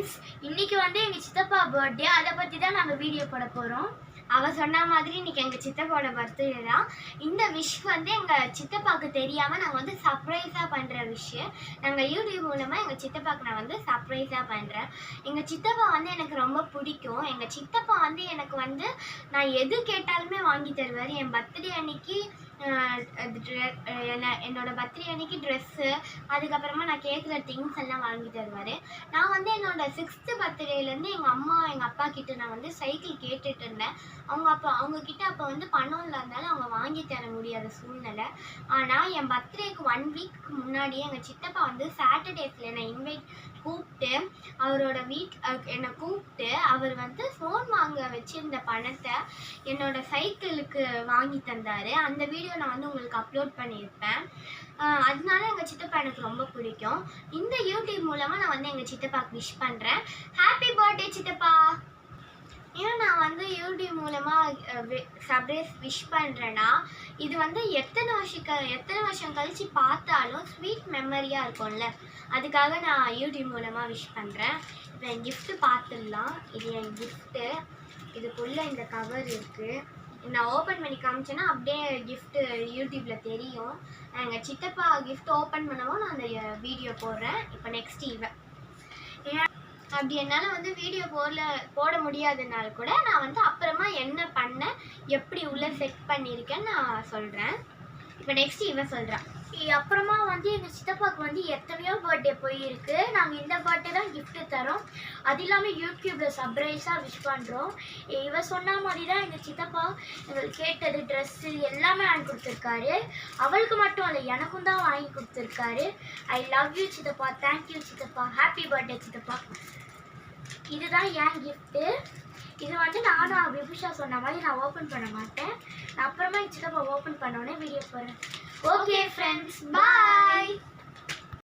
Friends, இன்னைக்கு வந்து எங்க சித்தப்பா பர்த்டே. அதை பத்தி தான் நாங்க வீடியோ போட போறோம். அவ சொன்ன மாதிரி இன்னைக்கு எங்க சித்தப்பாவோட பர்த்டே தான். இந்த விஷ் வந்து எங்க சித்தப்பாக்கு தெரியாம நாங்க வந்து சர்ப்ரைஸா பண்ற விஷயம். நாங்க யூடியூப் மூலமா எங்க சித்தப்பாக்கு நான் வந்து சர்ப்ரைஸா பண்றேன். எங்க சித்தப்பா வந்து எனக்கு ரொம்ப பிடிக்கும். எங்க சித்தப்பா வந்து எனக்கு வந்து நான் எது கேட்டாலுமே வாங்கி தருவார். என் பர்த்டே அன்னைக்கு என்னோட பர்த்டே அன்னைக்கு ட்ரெஸ்ஸு, அதுக்கப்புறமா நான் கேட்குற திங்ஸ் எல்லாம் வாங்கி தருவார். நான் வந்து என்னோட 6th பர்த்டேலேருந்து எங்கள் அம்மா எங்கள் அப்பா கிட்ட நான் வந்து சைக்கிள் கேட்டுட்டு இருந்தேன். அவங்க கிட்ட அப்போ வந்து பணம் இல்லாதனால அவங்க வாங்கி தர முடியாத சூழ்நிலை. ஆனால் என் பர்த்டேக்கு 1 வீக் முன்னாடியே எங்கள் சித்தப்பா வந்து சாட்டர்டேஸில் என்னை கூப்பிட்டு அவரோட என்னை கூப்பிட்டு அவர் வந்து ஃபோன் வாங்க வச்சிருந்த பணத்தை என்னோட சைக்கிளுக்கு வாங்கி தந்தார். அந்த வீடியோ நான் வந்து உங்களுக்கு அப்லோட் பண்ணியிருப்பேன். அதனால எங்கள் சித்தப்பா எனக்கு ரொம்ப பிடிக்கும். இந்த யூடியூப் மூலமாக நான் வந்து எங்கள் சித்தப்பாக்கு விஷ் பண்ணுறேன். ஹாப்பி பர்த்டே சித்தப்பா. ஏன்னா நான் வந்து யூடியூப் மூலமாக சர்ப்ரைஸ் விஷ் பண்ணுறேன்னா இது வந்து எத்தனை வருஷம் கழித்து பார்த்தாலும் ஸ்வீட் மெமரியாக இருக்கும்ல, அதுக்காக நான் யூடியூப் மூலமாக விஷ் பண்ணுறேன். இப்போ என் கிஃப்ட்டு பார்த்துடலாம். இது என் கிஃப்ட்டு. இதுக்குள்ளே இந்த கவர் இருக்குது. நான் ஓப்பன் பண்ணி காமிச்சேன்னா அப்படியே கிஃப்ட்டு யூடியூப்பில் தெரியும். எங்கள் சித்தப்பா கிஃப்ட் ஓப்பன் பண்ணவும் நான் அந்த வீடியோ போடுறேன். இப்போ நெக்ஸ்ட் இவன் அப்படி என்னால் வந்து வீடியோ போட முடியாதனால கூட நான் வந்து அப்புறமா என்ன பண்ணேன், எப்படி உள்ளே செட் பண்ணியிருக்கேன்னு நான் சொல்கிறேன். இப்போ நெக்ஸ்ட் இவன் சொல்கிறான். அப்புறமா வந்து எங்கள் சித்தப்பாவுக்கு வந்து எத்தனையோ பர்த்டே போயிருக்கு. நாங்கள் இந்த பர்த்டே தான் கிஃப்ட்டு தரோம். அது இல்லாமல் யூடியூப்பில் சர்ப்ரைஸாக விஷ் பண்ணுறோம். இவன் சொன்ன மாதிரி தான் எங்கள் சித்தப்பா எங்களுக்கு கேட்டது ட்ரெஸ்ஸு எல்லாமே வாங்கி கொடுத்துருக்காரு. அவளுக்கு மட்டும் இல்லை, எனக்கும் தான் வாங்கி கொடுத்துருக்காரு. ஐ லவ் யூ சித்தப்பா. தேங்க்யூ சித்தப்பா. ஹாப்பி பர்த்டே சித்தப்பா. இதுதான் என் கிஃப்ட்டு. இது வந்து நானும் விபுஷா சொன்ன மாதிரி நான் ஓப்பன் பண்ண மாட்டேன். நான் அப்புறமா சித்தப்பா ஓப்பன் பண்ணோன்னே வீடியோ போடுறேன். ஓகே ஃப்ரெண்ட்ஸ், பாய்.